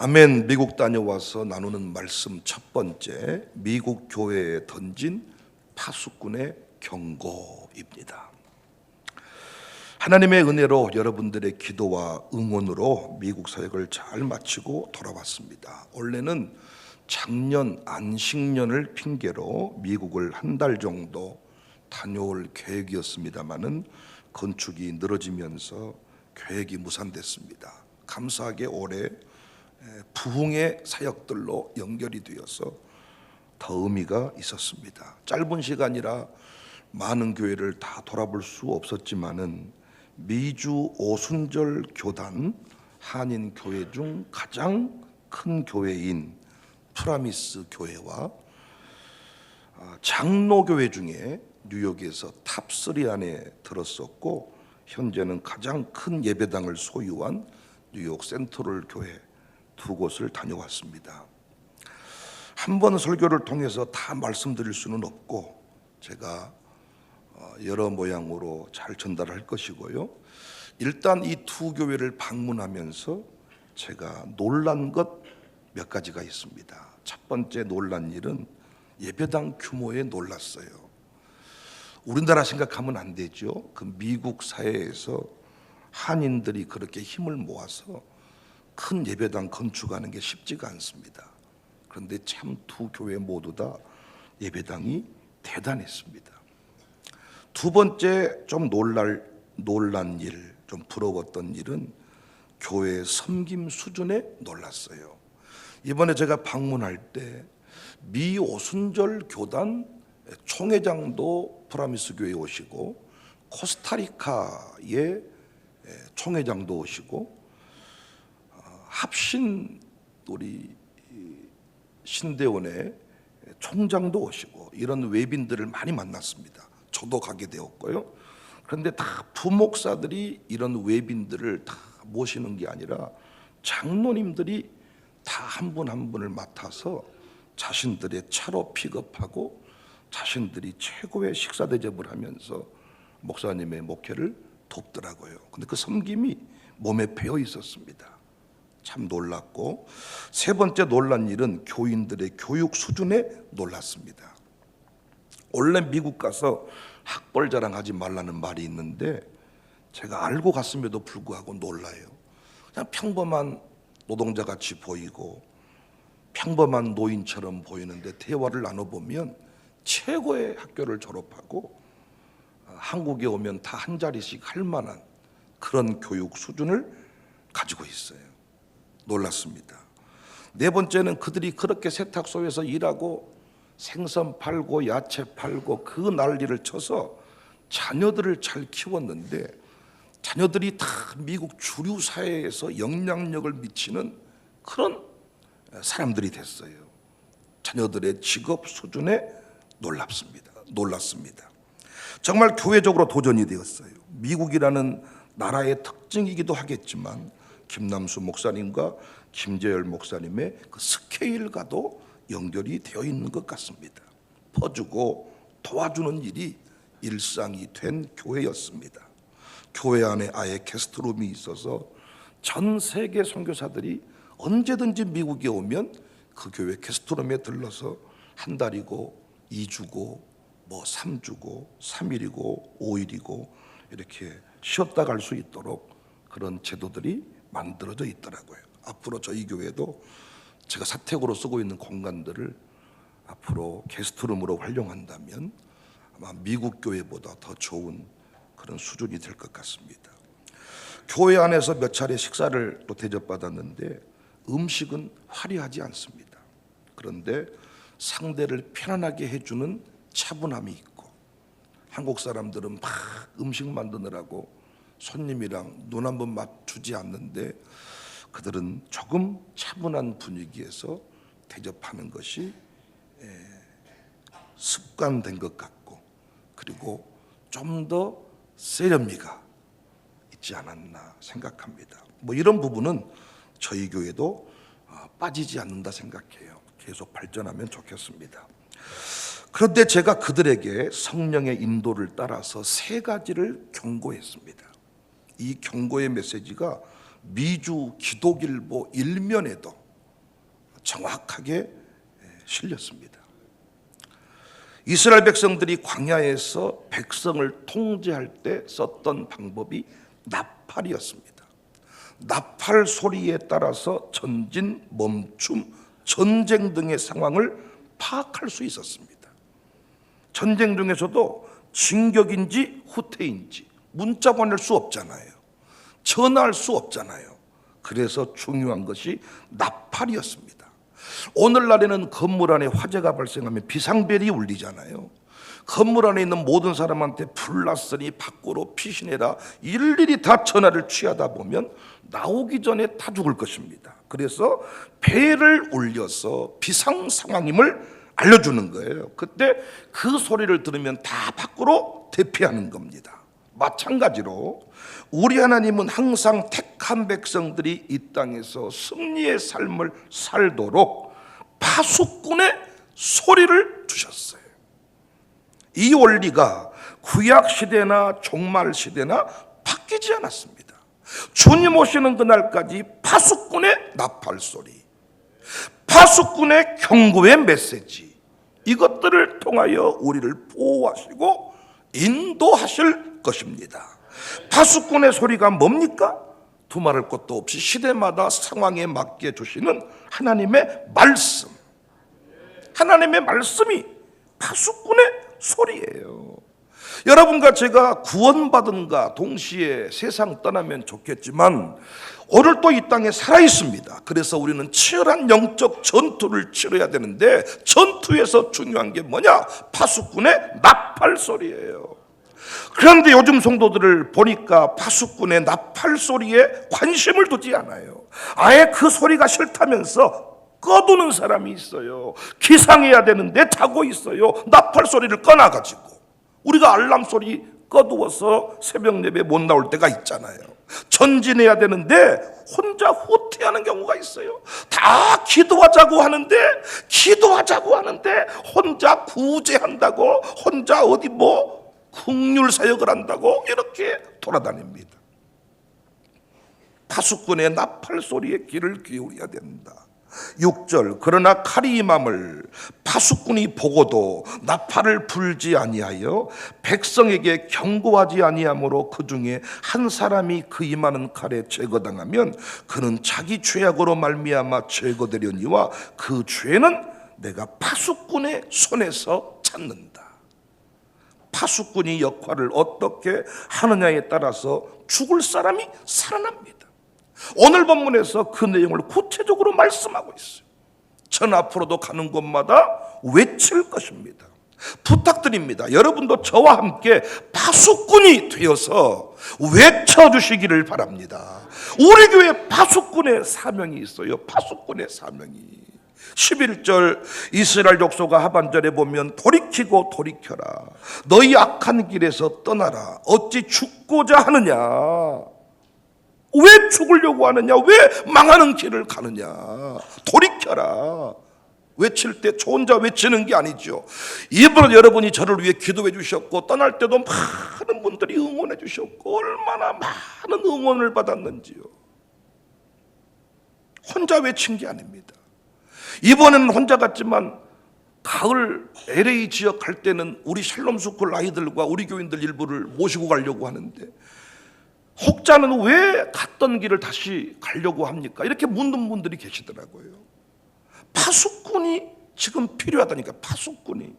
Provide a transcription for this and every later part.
아멘. 미국 다녀와서 나누는 말씀 첫 번째, 미국 교회에 던진 파수꾼의 경고입니다. 하나님의 은혜로 여러분들의 기도와 응원으로 미국 사역을 잘 마치고 돌아왔습니다. 원래는 작년 안식년을 핑계로 미국을 한 달 정도 다녀올 계획이었습니다마는 건축이 늘어지면서 계획이 무산됐습니다. 감사하게 올해 부흥의 사역들로 연결이 되어서 더 의미가 있었습니다. 짧은 시간이라 많은 교회를 다 돌아볼 수 없었지만은 미주 오순절 교단 한인 교회 중 가장 큰 교회인 프라미스 교회와 장로교회 중에 뉴욕에서 탑3 안에 들었었고 현재는 가장 큰 예배당을 소유한 뉴욕 센트럴 교회 두 곳을 다녀왔습니다. 한 번 설교를 통해서 다 말씀드릴 수는 없고 제가 여러 모양으로 잘 전달할 것이고요. 일단 이 두 교회를 방문하면서 제가 놀란 것 몇 가지가 있습니다. 첫 번째 놀란 일은 예배당 규모에 놀랐어요. 우리나라 생각하면 안 되죠. 그 미국 사회에서 한인들이 그렇게 힘을 모아서 큰 예배당 건축하는 게 쉽지가 않습니다. 그런데 참 두 교회 모두 다 예배당이 대단했습니다. 두 번째 좀 놀란 일, 좀 부러웠던 일은 교회 섬김 수준에 놀랐어요. 이번에 제가 방문할 때 미 오순절 교단 총회장도 프라미스 교회에 오시고 코스타리카의 총회장도 오시고 합신 우리 신대원의 총장도 오시고 이런 외빈들을 많이 만났습니다. 저도 가게 되었고요. 그런데 다 부목사들이 이런 외빈들을 다 모시는 게 아니라 장로님들이 다 한 분 한 분을 맡아서 자신들의 차로 픽업하고 자신들이 최고의 식사 대접을 하면서 목사님의 목회를 돕더라고요. 근데 그 섬김이 몸에 배어 있었습니다. 참 놀랐고, 세 번째 놀란 일은 교인들의 교육 수준에 놀랐습니다. 원래 미국 가서 학벌 자랑하지 말라는 말이 있는데 제가 알고 갔음에도 불구하고 놀라요. 그냥 평범한 노동자같이 보이고 평범한 노인처럼 보이는데 대화를 나눠보면 최고의 학교를 졸업하고 한국에 오면 다 한 자리씩 할 만한 그런 교육 수준을 가지고 있어요. 놀랐습니다. 네 번째는 그들이 그렇게 세탁소에서 일하고 생선 팔고 야채 팔고 그 난리를 쳐서 자녀들을 잘 키웠는데 자녀들이 다 미국 주류 사회에서 영향력을 미치는 그런 사람들이 됐어요. 자녀들의 직업 수준에 놀랐습니다. 정말 교회적으로 도전이 되었어요. 미국이라는 나라의 특징이기도 하겠지만 김남수 목사님과 김재열 목사님의 그 스케일과도 연결이 되어 있는 것 같습니다. 퍼주고 도와주는 일이 일상이 된 교회였습니다. 교회 안에 아예 게스트룸이 있어서 전 세계 선교사들이 언제든지 미국에 오면 그 교회 게스트룸에 들러서 한 달이고 2주고 뭐 3주고 3일이고 5일이고 이렇게 쉬었다 갈 수 있도록 그런 제도들이 만들어져 있더라고요. 앞으로 저희 교회도 제가 사택으로 쓰고 있는 공간들을 앞으로 게스트룸으로 활용한다면 아마 미국 교회보다 더 좋은 그런 수준이 될 것 같습니다. 교회 안에서 몇 차례 식사를 또 대접받았는데 음식은 화려하지 않습니다. 그런데 상대를 편안하게 해주는 차분함이 있고 한국 사람들은 막 음식 만드느라고 손님이랑 눈 한 번 맞추지 않는데 그들은 조금 차분한 분위기에서 대접하는 것이 습관된 것 같고 그리고 좀 더 세련미가 있지 않았나 생각합니다. 뭐 이런 부분은 저희 교회도 빠지지 않는다 생각해요. 계속 발전하면 좋겠습니다. 그런데 제가 그들에게 성령의 인도를 따라서 세 가지를 경고했습니다. 이 경고의 메시지가 미주 기독일보 일면에도 정확하게 실렸습니다. 이스라엘 백성들이 광야에서 백성을 통제할 때 썼던 방법이 나팔이었습니다. 나팔 소리에 따라서 전진, 멈춤, 전쟁 등의 상황을 파악할 수 있었습니다. 전쟁 중에서도 진격인지 후퇴인지 문자 보낼 수 없잖아요. 전화할 수 없잖아요. 그래서 중요한 것이 나팔이었습니다. 오늘날에는 건물 안에 화재가 발생하면 비상벨이 울리잖아요. 건물 안에 있는 모든 사람한테 불났으니 밖으로 피신해라 일일이 다 전화를 취하다 보면 나오기 전에 다 죽을 것입니다. 그래서 벨을 울려서 비상 상황임을 알려주는 거예요. 그때 그 소리를 들으면 다 밖으로 대피하는 겁니다. 마찬가지로 우리 하나님은 항상 택한 백성들이 이 땅에서 승리의 삶을 살도록 파수꾼의 소리를 주셨어요. 이 원리가 구약 시대나 종말 시대나 바뀌지 않았습니다. 주님 오시는 그날까지 파수꾼의 나팔 소리, 파수꾼의 경고의 메시지, 이것들을 통하여 우리를 보호하시고 인도하실 것입니다. 파수꾼의 소리가 뭡니까? 두말할 것도 없이 시대마다 상황에 맞게 주시는 하나님의 말씀, 하나님의 말씀이 파수꾼의 소리예요. 여러분과 제가 구원받은가 동시에 세상 떠나면 좋겠지만 오늘 또 이 땅에 살아있습니다. 그래서 우리는 치열한 영적 전투를 치러야 되는데 전투에서 중요한 게 뭐냐? 파수꾼의 나팔 소리예요. 그런데 요즘 성도들을 보니까 파수꾼의 나팔 소리에 관심을 두지 않아요. 아예 그 소리가 싫다면서 꺼두는 사람이 있어요. 기상해야 되는데 자고 있어요. 나팔 소리를 꺼놔가지고. 우리가 알람 소리 꺼두어서 새벽 예배 못 나올 때가 있잖아요. 전진해야 되는데 혼자 후퇴하는 경우가 있어요. 다 기도하자고 하는데 혼자 구제한다고, 혼자 어디 국률 사역을 한다고 이렇게 돌아다닙니다. 파수꾼의 나팔 소리에 귀를 기울여야 된다. 6절 그러나 칼이 임함을 파수꾼이 보고도 나팔을 불지 아니하여 백성에게 경고하지 아니하므로 그 중에 한 사람이 그 임하는 칼에 제거당하면 그는 자기 죄악으로 말미암아 제거되려니와 그 죄는 내가 파수꾼의 손에서 찾는다. 파수꾼이 역할을 어떻게 하느냐에 따라서 죽을 사람이 살아납니다. 오늘 본문에서 그 내용을 구체적으로 말씀하고 있어요. 전 앞으로도 가는 곳마다 외칠 것입니다. 부탁드립니다. 여러분도 저와 함께 파수꾼이 되어서 외쳐주시기를 바랍니다. 우리 교회 파수꾼의 사명이 있어요. 파수꾼의 사명이. 11절 이스라엘 족속아 하반절에 보면 돌이키고 돌이켜라. 너희 악한 길에서 떠나라. 어찌 죽고자 하느냐. 왜 죽으려고 하느냐? 왜 망하는 길을 가느냐? 돌이켜라. 외칠 때 저 혼자 외치는 게 아니죠. 일부러 여러분이 저를 위해 기도해 주셨고 떠날 때도 많은 분들이 응원해 주셨고 얼마나 많은 응원을 받았는지요. 혼자 외친 게 아닙니다. 이번에는 혼자 갔지만 가을 LA 지역 갈 때는 우리 샬롬 스쿨 아이들과 우리 교인들 일부를 모시고 가려고 하는데 혹자는 왜 갔던 길을 다시 가려고 합니까? 이렇게 묻는 분들이 계시더라고요. 파수꾼이 지금 필요하다니까. 파수꾼이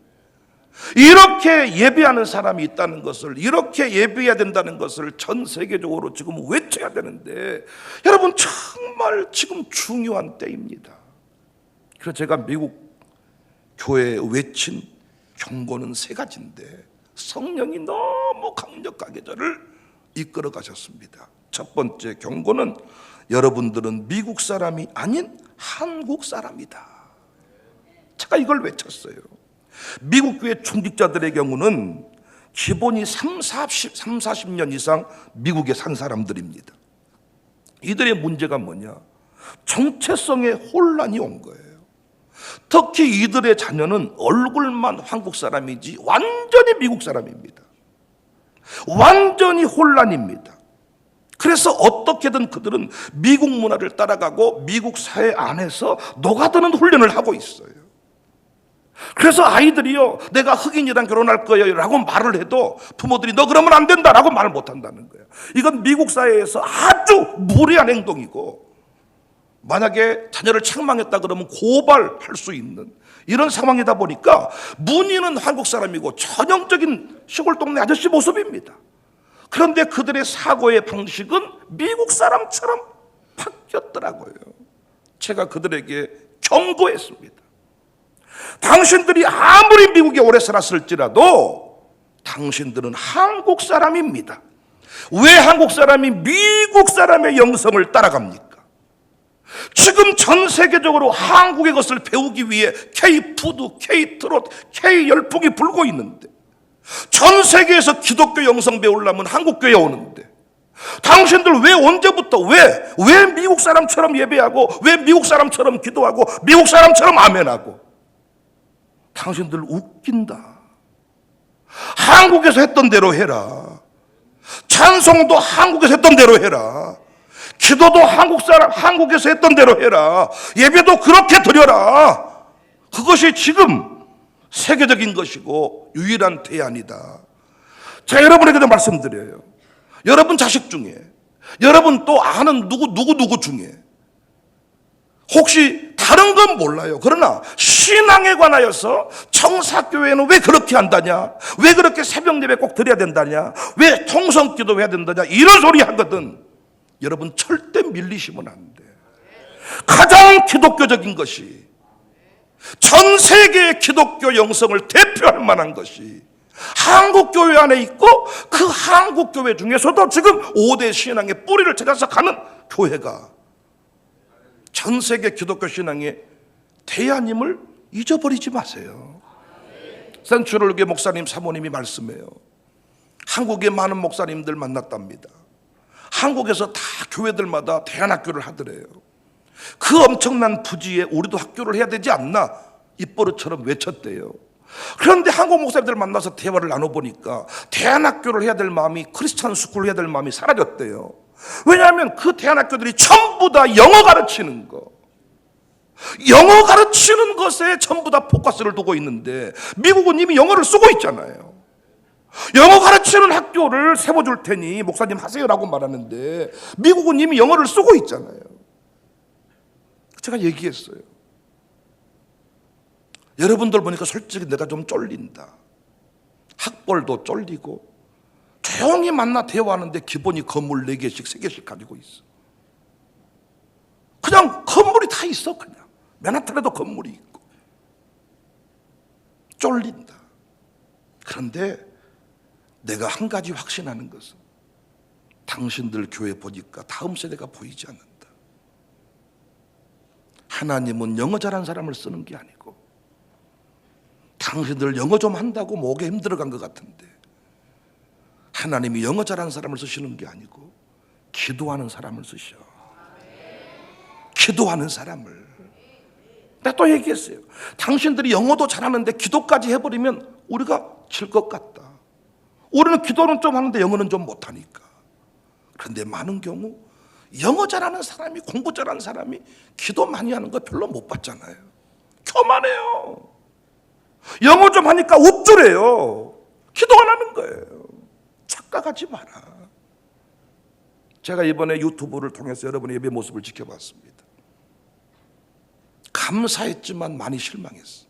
이렇게 예배하는 사람이 있다는 것을, 이렇게 예배해야 된다는 것을 전 세계적으로 지금 외쳐야 되는데 여러분 정말 지금 중요한 때입니다. 그래서 제가 미국 교회에 외친 경고는 3가지인데 성령이 너무 강력하게 저를 이끌어 가셨습니다. 첫 번째 경고는 여러분들은 미국 사람이 아닌 한국 사람이다. 제가 이걸 외쳤어요. 미국 교회 중직자들의 경우는 기본이 40년 이상 미국에 산 사람들입니다. 이들의 문제가 뭐냐? 정체성에 혼란이 온 거예요. 특히 이들의 자녀는 얼굴만 한국 사람이지 완전히 미국 사람입니다. 완전히 혼란입니다. 그래서 어떻게든 그들은 미국 문화를 따라가고 미국 사회 안에서 녹아드는 훈련을 하고 있어요. 그래서 아이들이요, 내가 흑인이랑 결혼할 거예요 라고 말을 해도 부모들이 너 그러면 안 된다라고 말을 못 한다는 거예요. 이건 미국 사회에서 아주 무례한 행동이고, 만약에 자녀를 책망했다 그러면 고발할 수 있는 이런 상황이다 보니까 문의는 한국 사람이고 전형적인 시골 동네 아저씨 모습입니다. 그런데 그들의 사고의 방식은 미국 사람처럼 바뀌었더라고요. 제가 그들에게 경고했습니다. 당신들이 아무리 미국에 오래 살았을지라도 당신들은 한국 사람입니다. 왜 한국 사람이 미국 사람의 영성을 따라갑니까? 지금 전 세계적으로 한국의 것을 배우기 위해 K-푸드, K-트롯, K-열풍이 불고 있는데, 전 세계에서 기독교 영성 배우려면 한국교회에 오는데, 당신들 왜 언제부터 왜 미국 사람처럼 예배하고, 왜 미국 사람처럼 기도하고, 미국 사람처럼 아멘하고? 당신들 웃긴다. 한국에서 했던 대로 해라. 찬송도 한국에서 했던 대로 해라. 기도도 한국에서 했던 대로 해라. 예배도 그렇게 드려라. 그것이 지금 세계적인 것이고 유일한 대안이다. 제가 여러분에게도 말씀드려요. 여러분 자식 중에, 여러분 또 아는 누구 중에 혹시 다른 건 몰라요. 그러나 신앙에 관하여서 청사교회는 왜 그렇게 한다냐, 왜 그렇게 새벽 예배 꼭 드려야 된다냐, 왜 통성기도 해야 된다냐, 이런 소리 하거든. 여러분 절대 밀리시면 안 돼. 가장 기독교적인 것이, 전 세계의 기독교 영성을 대표할 만한 것이 한국교회 안에 있고, 그 한국교회 중에서도 지금 5대 신앙의 뿌리를 찾아서 가는 교회가 전 세계 기독교 신앙의 대안임을 잊어버리지 마세요. 센츄럴교회 목사님 사모님이 말씀해요. 한국의 많은 목사님들 만났답니다. 한국에서 다 교회들마다 대안학교를 하더래요. 그 엄청난 부지에 우리도 학교를 해야 되지 않나 입버릇처럼 외쳤대요. 그런데 한국 목사님들 만나서 대화를 나눠보니까 대안학교를 해야 될 마음이, 크리스찬 스쿨을 해야 될 마음이 사라졌대요. 왜냐하면 그 대안학교들이 전부 다 영어 가르치는 거, 영어 가르치는 것에 전부 다 포커스를 두고 있는데, 미국은 이미 영어를 쓰고 있잖아요. 영어 가르치는 학교를 세워줄 테니 목사님 하세요라고 말하는데, 미국은 이미 영어를 쓰고 있잖아요. 제가 얘기했어요. 여러분들 보니까 솔직히 내가 좀 쫄린다. 학벌도 쫄리고, 조용히 만나 대화하는데 기본이 건물 4개씩 3개씩 가지고 있어. 그냥 건물이 다 있어. 그냥 맨하탄에도 건물이 있고. 쫄린다. 그런데 내가 한 가지 확신하는 것은, 당신들 교회 보니까 다음 세대가 보이지 않는다. 하나님은 영어 잘한 사람을 쓰는 게 아니고, 당신들 영어 좀 한다고 목에 힘들어간 것 같은데, 하나님이 영어 잘한 사람을 쓰시는 게 아니고 기도하는 사람을 쓰셔. 기도하는 사람을. 내가 또 얘기했어요. 당신들이 영어도 잘하는데 기도까지 해버리면 우리가 질 것 같다. 우리는 기도는 좀 하는데 영어는 좀 못하니까. 그런데 많은 경우 영어 잘하는 사람이, 공부 잘하는 사람이 기도 많이 하는 거 별로 못 봤잖아요. 교만해요. 영어 좀 하니까 웁조래요. 기도 안 하는 거예요. 착각하지 마라. 제가 이번에 유튜브를 통해서 여러분의 예배 모습을 지켜봤습니다. 감사했지만 많이 실망했어.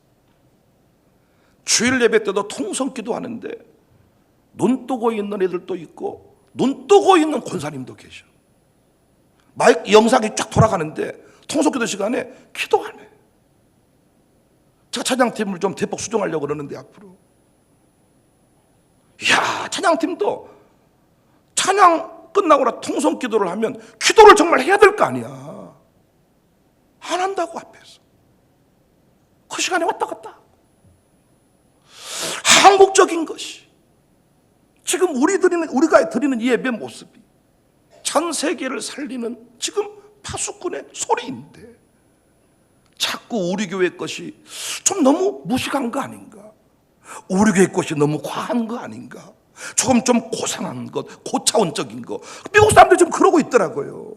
주일 예배 때도 통성기도 하는데 눈 뜨고 있는 애들도 있고 눈 뜨고 있는 권사님도 계셔. 마이크 영상이 쫙 돌아가는데 통성기도 시간에 기도 안 해. 제가 찬양팀을 좀 대폭 수정하려고 그러는데 앞으로, 이야, 찬양팀도 찬양 끝나고 나 통성 기도를 하면 기도를 정말 해야 될 거 아니야. 안 한다고 앞에서. 그 시간에 왔다 갔다. 한국적인 것이, 지금 우리가 드리는 이 예배 모습이 전 세계를 살리는 지금 파수꾼의 소리인데, 자꾸 우리 교회 것이 좀 너무 무식한 거 아닌가? 우리 교회 것이 너무 과한 거 아닌가? 조금 좀 고상한 것, 고차원적인 것. 미국 사람들이 지금 그러고 있더라고요.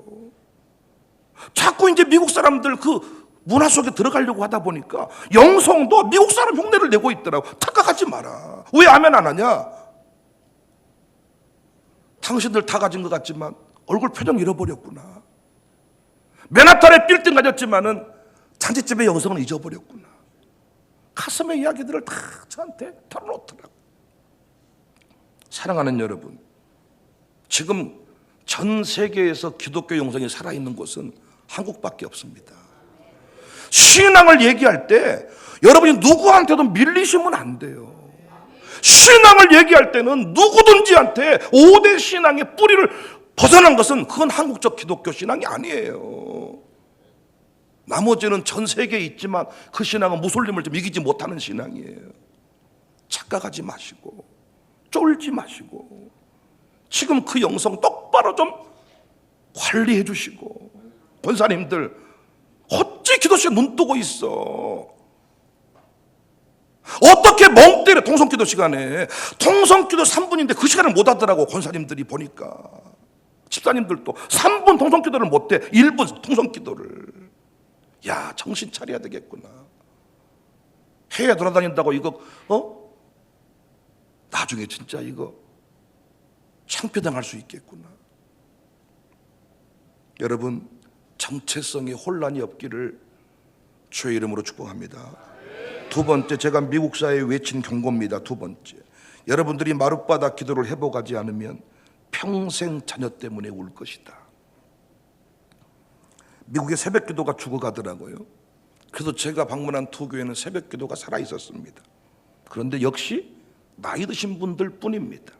자꾸 이제 미국 사람들 그 문화 속에 들어가려고 하다 보니까 영성도 미국 사람 흉내를 내고 있더라고. 착각하지 마라. 왜 아멘 안 하냐? 당신들 다 가진 것 같지만 얼굴 표정 잃어버렸구나. 맨하탄에 빌딩 가졌지만은 잔치집의 영성은 잊어버렸구나. 가슴의 이야기들을 다 저한테 털어놓더라고. 사랑하는 여러분, 지금 전 세계에서 기독교 영성이 살아있는 곳은 한국밖에 없습니다. 신앙을 얘기할 때 여러분이 누구한테도 밀리시면 안 돼요. 신앙을 얘기할 때는 누구든지한테 5대 신앙의 뿌리를 벗어난 것은 그건 한국적 기독교 신앙이 아니에요. 나머지는 전 세계에 있지만 그 신앙은 무솔림을 좀 이기지 못하는 신앙이에요. 착각하지 마시고 쫄지 마시고 지금 그 영성 똑바로 좀 관리해 주시고, 권사님들 어찌 기도실에 눈 뜨고 있어? 어떻게 멍 때려? 통성기도 시간에 통성기도 3분인데 그 시간을 못 하더라고. 권사님들이 보니까 집사님들도 3분 통성기도를 못해. 1분 통성기도를. 야, 정신 차려야 되겠구나. 해외 돌아다닌다고 이거 나중에 진짜 이거 창피당할 수 있겠구나. 여러분, 정체성에 혼란이 없기를 주의 이름으로 축복합니다. 두 번째, 제가 미국사에 외친 경고입니다. 두 번째, 여러분들이 마룻바닥 기도를 회복하지 않으면 평생 자녀 때문에 울 것이다. 미국의 새벽 기도가 죽어가더라고요. 그래서 제가 방문한 두 교회는 새벽 기도가 살아있었습니다. 그런데 역시 나이 드신 분들 뿐입니다.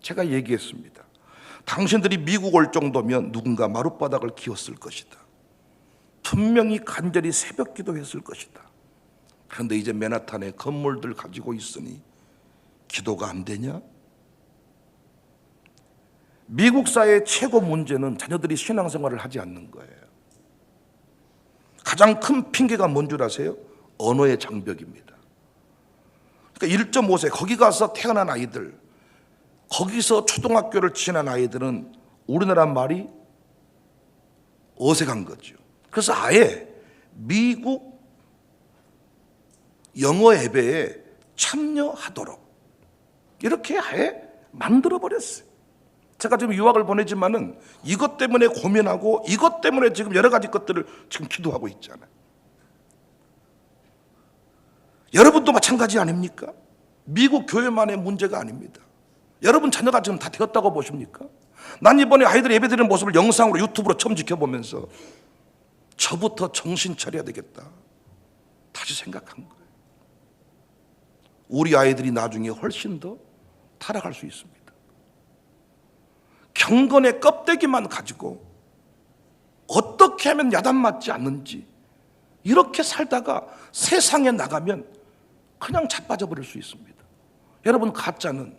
제가 얘기했습니다. 당신들이 미국 올 정도면 누군가 마룻바닥을 기었을 것이다. 분명히 간절히 새벽 기도했을 것이다. 그런데 이제 맨하탄에 건물들 가지고 있으니 기도가 안 되냐? 미국 사회의 최고 문제는 자녀들이 신앙생활을 하지 않는 거예요. 가장 큰 핑계가 뭔 줄 아세요? 언어의 장벽입니다. 그러니까 1.5세 거기 가서 태어난 아이들, 거기서 초등학교를 지난 아이들은 우리나라 말이 어색한 거죠. 그래서 아예 미국 영어 예배에 참여하도록 이렇게 아예 만들어버렸어요. 제가 지금 유학을 보내지만은 이것 때문에 고민하고 이것 때문에 지금 여러 가지 것들을 지금 기도하고 있잖아요. 여러분도 마찬가지 아닙니까? 미국 교회만의 문제가 아닙니다. 여러분 자녀가 지금 다 되었다고 보십니까? 난 이번에 아이들이 예배드리는 모습을 영상으로 유튜브로 처음 지켜보면서 저부터 정신 차려야 되겠다 다시 생각한 거예요. 우리 아이들이 나중에 훨씬 더 타락할 수 있습니다. 경건의 껍데기만 가지고 어떻게 하면 야단 맞지 않는지 이렇게 살다가 세상에 나가면 그냥 자빠져 버릴 수 있습니다. 여러분, 가짜는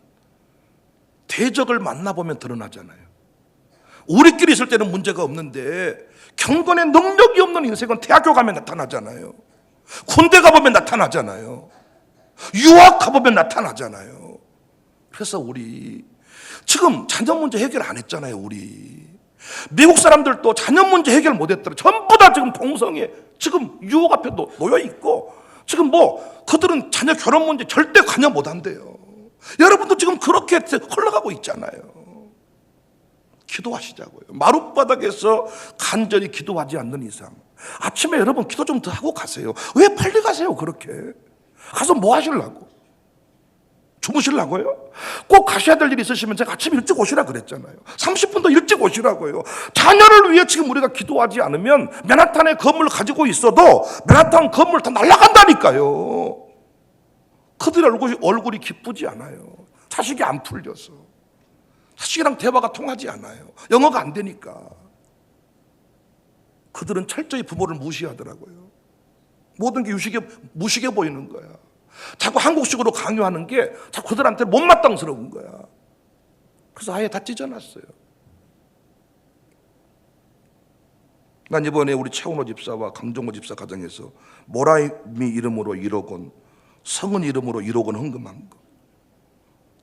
대적을 만나보면 드러나잖아요. 우리끼리 있을 때는 문제가 없는데 경건의 능력이 없는 인생은 대학교 가면 나타나잖아요. 군대 가보면 나타나잖아요. 유학 가보면 나타나잖아요. 그래서 우리 지금 자녀 문제 해결 안 했잖아요. 우리 미국 사람들도 자녀 문제 해결 못 했더라. 전부 다 지금 동성애 지금 유혹 앞에 놓여 있고 지금 그들은 자녀 결혼 문제 절대 관여 못 한대요. 여러분도 지금 그렇게 흘러가고 있잖아요. 기도하시자고요. 마룻바닥에서 간절히 기도하지 않는 이상 아침에 여러분 기도 좀 더 하고 가세요. 왜 빨리 가세요? 그렇게 가서 뭐 하시려고? 주무시려고요? 꼭 가셔야 될 일이 있으시면 제가 아침 일찍 오시라 그랬잖아요. 30분 더 일찍 오시라고요. 자녀를 위해 지금 우리가 기도하지 않으면 맨하탄의 건물 가지고 있어도 맨하탄 건물 다 날아간다니까요. 그들의 얼굴이 기쁘지 않아요. 자식이 안 풀려서. 자식이랑 대화가 통하지 않아요. 영어가 안 되니까. 그들은 철저히 부모를 무시하더라고요. 모든 게 무식해 보이는 거야. 자꾸 한국식으로 강요하는 게 자꾸 그들한테 못마땅스러운 거야. 그래서 아예 다 찢어놨어요. 난 이번에 우리 최원호 집사와 강정호 집사 가정에서 모라미 이름으로 1억 원, 성은 이름으로 1억 원 헌금한 거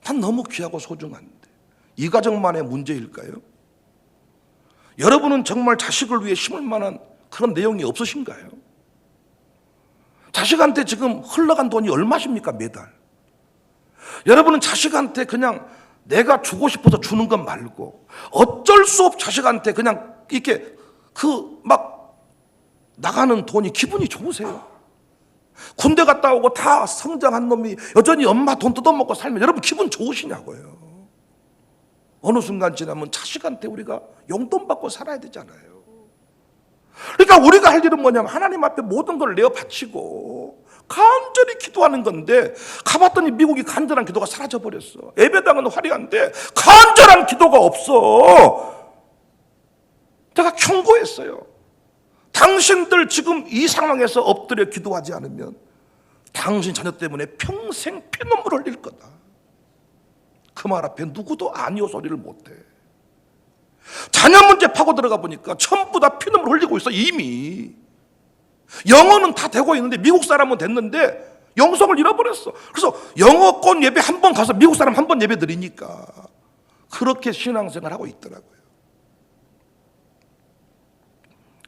난 너무 귀하고 소중한데 이 가정만의 문제일까요? 여러분은 정말 자식을 위해 심을 만한 그런 내용이 없으신가요? 자식한테 지금 흘러간 돈이 얼마십니까, 매달? 여러분은 자식한테 그냥 내가 주고 싶어서 주는 것 말고 어쩔 수 없이 자식한테 그냥 이렇게 막 나가는 돈이 기분이 좋으세요? 군대 갔다 오고 다 성장한 놈이 여전히 엄마 돈 뜯어먹고 살면 여러분 기분 좋으시냐고요? 어느 순간 지나면 자식한테 우리가 용돈 받고 살아야 되잖아요. 그러니까 우리가 할 일은 뭐냐면 하나님 앞에 모든 걸 내어 바치고 간절히 기도하는 건데, 가봤더니 미국이 간절한 기도가 사라져버렸어. 예배당은 화려한데 간절한 기도가 없어. 내가 경고했어요. 당신들 지금 이 상황에서 엎드려 기도하지 않으면 당신 자녀 때문에 평생 피눈물 흘릴 거다. 그 말 앞에 누구도 아니요 소리를 못해. 자녀 문제 파고 들어가 보니까 전부 다 피눈물 흘리고 있어. 이미 영어는 다 되고 있는데 미국 사람은 됐는데 영성을 잃어버렸어. 그래서 영어권 예배 한 번 가서 미국 사람 한 번 예배 드리니까 그렇게 신앙생활 하고 있더라고요.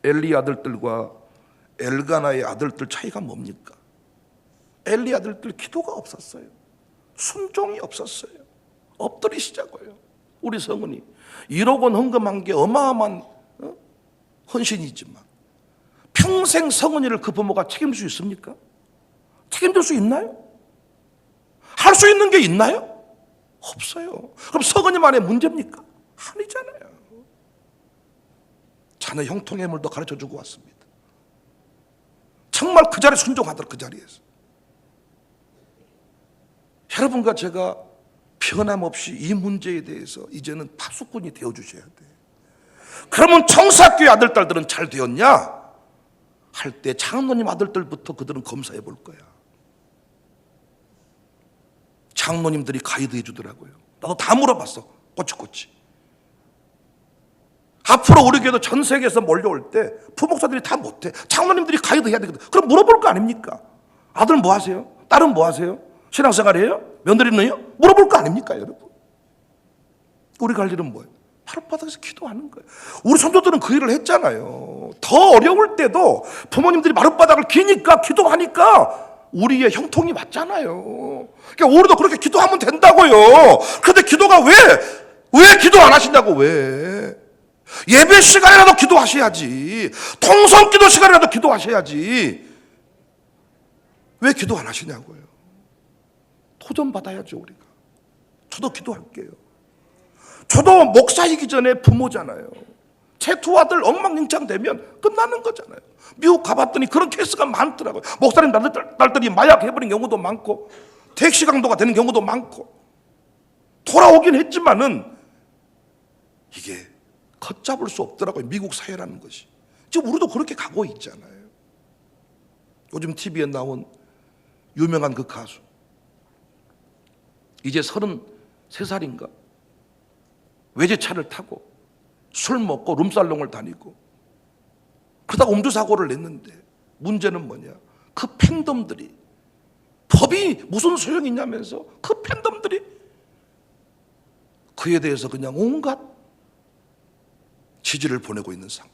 엘리 아들들과 엘가나의 아들들 차이가 뭡니까? 엘리 아들들 기도가 없었어요. 순종이 없었어요. 엎드리시자고요. 우리 성은이 1억 원 헌금한 게 어마어마한 헌신이지만 평생 성은이를 그 부모가 책임질 수 있습니까? 책임질 수 있나요? 할 수 있는 게 있나요? 없어요. 그럼 성은이만의 문제입니까? 아니잖아요. 자녀 형통의 물도 가르쳐주고 왔습니다. 정말 그 자리에 순종하더라. 그 자리에서 여러분과 제가 변함없이 이 문제에 대해서 이제는 파수꾼이 되어주셔야 돼. 그러면 청사교회 아들, 딸들은 잘 되었냐? 할 때 장로님 아들들부터 그들은 검사해 볼 거야. 장로님들이 가이드 해주더라고요. 나도 다 물어봤어. 꼬치꼬치. 앞으로 우리 교회도 전 세계에서 몰려올 때 부목사들이 다 못해. 장로님들이 가이드 해야 되거든. 그럼 물어볼 거 아닙니까? 아들은 뭐 하세요? 딸은 뭐 하세요? 신앙생활이에요? 며느리는요? 물어볼 거 아닙니까, 여러분? 우리가 할 일은 뭐예요? 마룻바닥에서 기도하는 거예요. 우리 선조들은 그 일을 했잖아요. 더 어려울 때도 부모님들이 마룻바닥을 기니까 기도하니까 우리의 형통이 왔잖아요. 그러니까 우리도 그렇게 기도하면 된다고요. 그런데 기도가 왜 기도 안 하시냐고. 왜? 예배 시간이라도 기도하셔야지. 통성기도 시간이라도 기도하셔야지. 왜 기도 안 하시냐고요. 도전받아야죠. 우리가. 저도 기도할게요. 저도 목사이기 전에 부모잖아요. 제 두 아들 엉망진창 되면 끝나는 거잖아요. 미국 가봤더니 그런 케이스가 많더라고요. 목사님 딸들이 마약 해버린 경우도 많고 택시 강도가 되는 경우도 많고 돌아오긴 했지만은 이게 걷잡을 수 없더라고요. 미국 사회라는 것이. 지금 우리도 그렇게 가고 있잖아요. 요즘 TV에 나온 유명한 그 가수, 이제 33살인가 외제차를 타고 술 먹고 룸살롱을 다니고 그러다가 음주사고를 냈는데, 문제는 뭐냐, 그 팬덤들이 법이 무슨 소용이 있냐면서 그 팬덤들이 그에 대해서 그냥 온갖 지지를 보내고 있는 상황.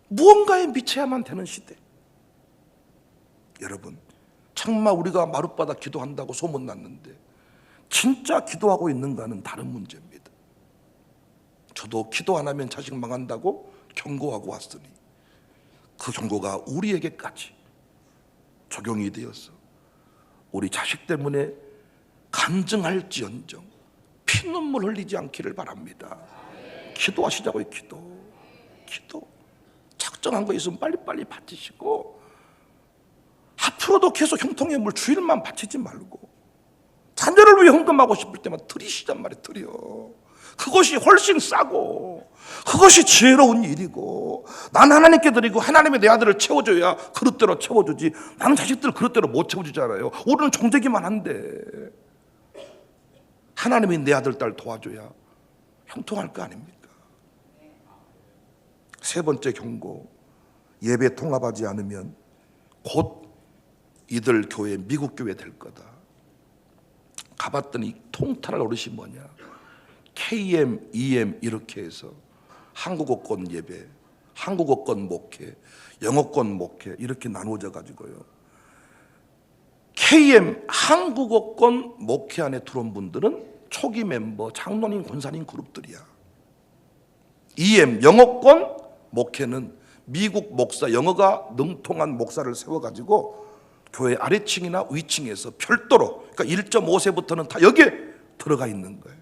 무언가에 미쳐야만 되는 시대. 여러분, 정말 우리가 마룻바닥 기도한다고 소문났는데 진짜 기도하고 있는가는 다른 문제입니다. 저도 기도 안 하면 자식 망한다고 경고하고 왔으니 그 경고가 우리에게까지 적용이 되어서 우리 자식 때문에 간증할지언정 피눈물 흘리지 않기를 바랍니다. 기도하시자고요. 기도. 작정한 거 있으면 빨리빨리 바치시고 앞으로도 계속 형통의 물 주일만 바치지 말고 자녀를 위해 헌금하고 싶을 때만 드리시단 말이에요. 드려. 그것이 훨씬 싸고 그것이 지혜로운 일이고, 난 하나님께 드리고 하나님이 내 아들을 채워줘야 그릇대로 채워주지, 나는 자식들 그릇대로 못 채워주잖아요. 우리는 종되기만 한데 하나님이 내 아들 딸 도와줘야 형통할 거 아닙니까? 세 번째 경고, 예배 통합하지 않으면 곧 이들 교회 미국 교회 될 거다. 가봤더니 통탈할 어르신 뭐냐, KM, EM 이렇게 해서 한국어권 예배, 한국어권 목회, 영어권 목회 이렇게 나누어져 가지고요. KM 한국어권 목회 안에 들어온 분들은 초기 멤버 장로님, 권사님 그룹들이야. EM 영어권 목회는 미국 목사, 영어가 능통한 목사를 세워가지고 교회 아래층이나 위층에서 별도로, 그러니까 1.5세부터는 다 여기에 들어가 있는 거예요.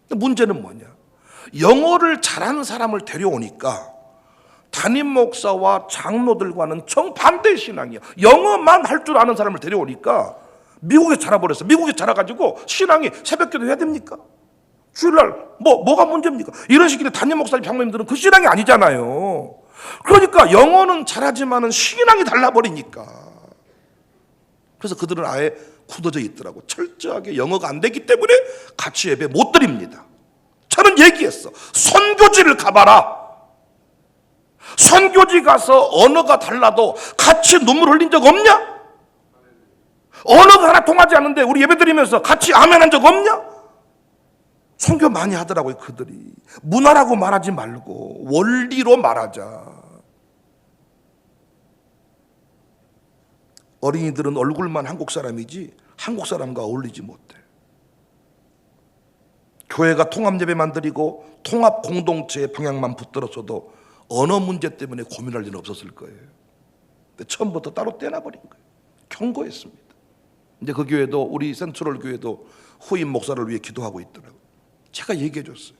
문제는 뭐냐, 영어를 잘하는 사람을 데려오니까 담임 목사와 장로들과는 정반대의 신앙이야. 영어만 할 줄 아는 사람을 데려오니까 미국에 자라버렸어. 미국에 자라가지고 신앙이 새벽기도 해야 됩니까? 주일날 뭐가 문제입니까? 이런 식의 담임 목사님, 장로님들은 그 신앙이 아니잖아요. 그러니까 영어는 잘하지만은 신앙이 달라버리니까. 그래서 그들은 아예 굳어져 있더라고. 철저하게 영어가 안 되기 때문에 같이 예배 못 드립니다. 저는 얘기했어. 선교지를 가봐라. 선교지 가서 언어가 달라도 같이 눈물 흘린 적 없냐? 언어가 하나 통하지 않는데 우리 예배 드리면서 같이 아멘 한 적 없냐? 선교 많이 하더라고요. 그들이 문화라고 말하지 말고 원리로 말하자. 어린이들은 얼굴만 한국 사람이지 한국 사람과 어울리지 못해. 교회가 통합 예배만 드리고 통합 공동체의 방향만 붙들었어도 언어 문제 때문에 고민할 일은 없었을 거예요. 근데 처음부터 따로 떼놔버린 거예요. 경고했습니다. 이제 그 교회도, 우리 센트럴 교회도 후임 목사를 위해 기도하고 있더라고요. 제가 얘기해 줬어요.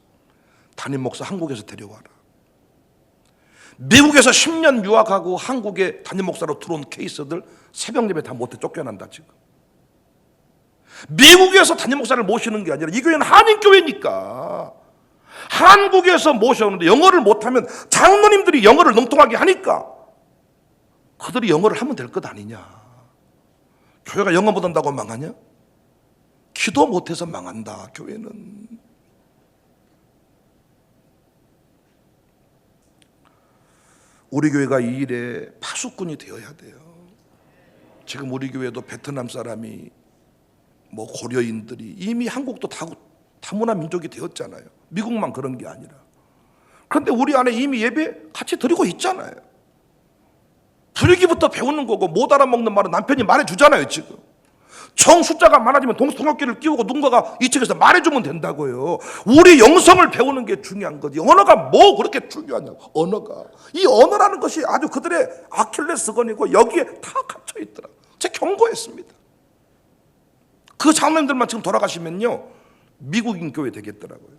담임 목사 한국에서 데려와라. 미국에서 10년 유학하고 한국에 담임 목사로 들어온 케이스들 새벽 예배 다 못해 쫓겨난다 지금. 미국에서 담임 목사를 모시는 게 아니라 이 교회는 한인교회니까 한국에서 모셔오는데 영어를 못하면 장로님들이 영어를 능통하게 하니까 그들이 영어를 하면 될 것 아니냐. 교회가 영어 못한다고 망하냐? 기도 못해서 망한다 교회는. 우리 교회가 이 일에 파수꾼이 되어야 돼요. 지금 우리 교회도 베트남 사람이 고려인들이 이미 한국도 다문화 민족이 되었잖아요. 미국만 그런 게 아니라. 그런데 우리 안에 이미 예배 같이 드리고 있잖아요. 분위기부터 배우는 거고 못 알아먹는 말은 남편이 말해주잖아요. 지금 정 숫자가 많아지면 통역기를 끼우고 누군가가 이 책에서 말해주면 된다고요. 우리 영성을 배우는 게 중요한 거지. 언어가 뭐 그렇게 중요하냐고. 언어가, 이 언어라는 것이 아주 그들의 아킬레스건이고 여기에 다 갇혀 있더라. 제가 경고했습니다. 그 장로님들만 지금 돌아가시면요 미국인 교회 되겠더라고요.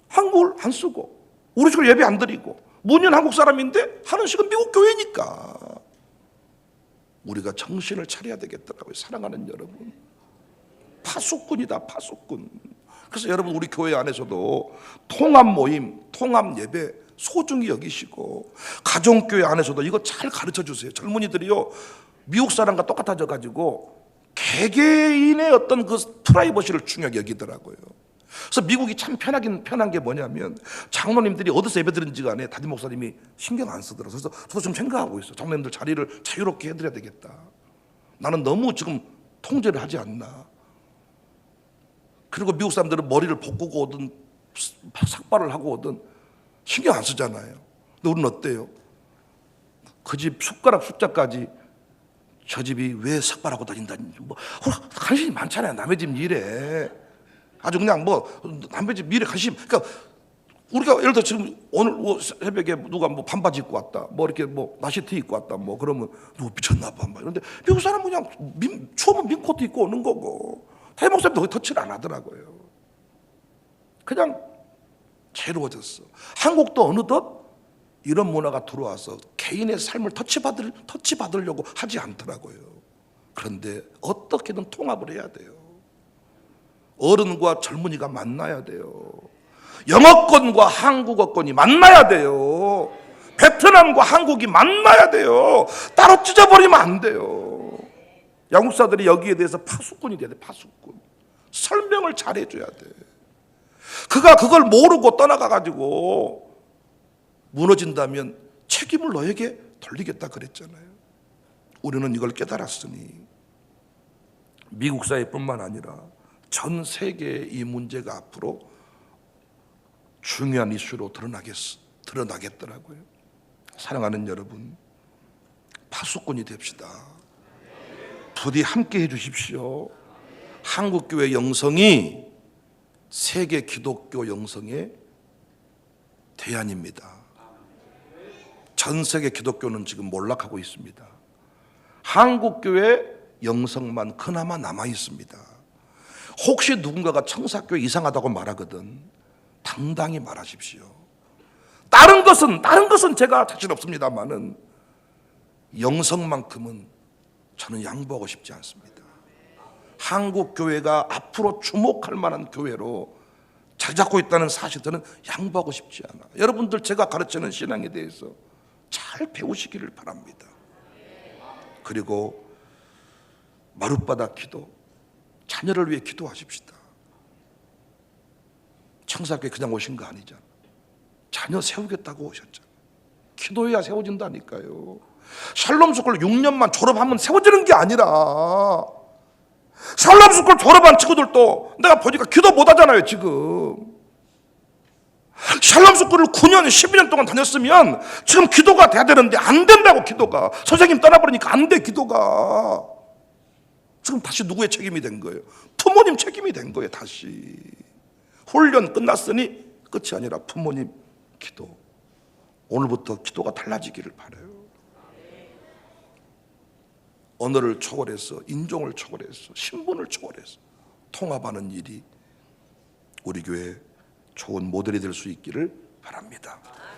한국을 안 쓰고 우리 식으로 예배 안 드리고 문은 한국 사람인데 하는 식은 미국 교회니까 우리가 정신을 차려야 되겠더라고요. 사랑하는 여러분, 파수꾼이다, 파수꾼. 그래서 여러분 우리 교회 안에서도 통합 모임, 통합 예배 소중히 여기시고 가정교회 안에서도 이거 잘 가르쳐 주세요. 젊은이들이요 미국 사람과 똑같아져 가지고 개개인의 어떤 그 프라이버시를 중요하게 여기더라고요. 그래서 미국이 참 편한 게 뭐냐면 장로님들이 어디서 예배드는지 간에 담임 목사님이 신경 안 쓰더라고요. 그래서 저도 좀 생각하고 있어요. 장로님들 자리를 자유롭게 해드려야 되겠다. 나는 너무 지금 통제를 하지 않나. 그리고 미국 사람들은 머리를 볶고 오든 삭발을 하고 오든 신경 안 쓰잖아요. 근데 우리는 어때요? 그 집 숟가락 숫자까지 저 집이 왜 삭발하고 다닌다니 관심이 많잖아요. 남의 집 일에 아주 그냥 남의 집 일에 관심. 그러니까 우리가 예를 들어 지금 오늘 새벽에 누가 반바지 입고 왔다, 이렇게 나시티 입고 왔다, 그러면 누구 미쳤나 봐. 그런데 미국 사람은 그냥 추우면 민코트 입고 오는 거고 담임 목사님도 거기 터치를 안 하더라고요. 그냥 자유로워졌어. 한국도 어느덧 이런 문화가 들어와서 개인의 삶을 터치받으려고 하지 않더라고요. 그런데 어떻게든 통합을 해야 돼요. 어른과 젊은이가 만나야 돼요. 영어권과 한국어권이 만나야 돼요. 베트남과 한국이 만나야 돼요. 따로 찢어버리면 안 돼요. 양국사들이 여기에 대해서 파수꾼이 돼야 돼. 파수꾼. 설명을 잘해줘야 돼. 그가 그걸 모르고 떠나가가지고 무너진다면 책임을 너에게 돌리겠다 그랬잖아요. 우리는 이걸 깨달았으니 미국 사회뿐만 아니라 전 세계의 이 문제가 앞으로 중요한 이슈로 드러나겠더라고요. 사랑하는 여러분, 파수꾼이 됩시다. 부디 함께 해주십시오. 한국교회 영성이 세계 기독교 영성의 대안입니다. 전 세계 기독교는 지금 몰락하고 있습니다. 한국교회 영성만 그나마 남아 있습니다. 혹시 누군가가 청사교회 이상하다고 말하거든 당당히 말하십시오. 다른 것은 제가 자신 없습니다만은 영성만큼은 저는 양보하고 싶지 않습니다. 한국 교회가 앞으로 주목할 만한 교회로 자리 잡고 있다는 사실 저는 양보하고 싶지 않아. 여러분들 제가 가르치는 신앙에 대해서 잘 배우시기를 바랍니다. 그리고 마룻바닥 기도, 자녀를 위해 기도하십시다. 청사교회 그냥 오신 거 아니잖아. 자녀 세우겠다고 오셨잖아. 기도해야 세워진다니까요. 샬롬 스쿨 6년만 졸업하면 세워지는 게 아니라 샬롬 스쿨 졸업한 친구들도 내가 보니까 기도 못 하잖아요 지금. 샬롬 스쿨을 9년, 12년 동안 다녔으면 지금 기도가 돼야 되는데 안 된다고. 기도가 선생님 떠나버리니까 안 돼. 기도가 지금 다시 누구의 책임이 된 거예요? 부모님 책임이 된 거예요. 다시 훈련 끝났으니 끝이 아니라 부모님 기도. 오늘부터 기도가 달라지기를 바라요. 언어를 초월해서, 인종을 초월해서, 신분을 초월해서 통합하는 일이 우리 교회 좋은 모델이 될 수 있기를 바랍니다.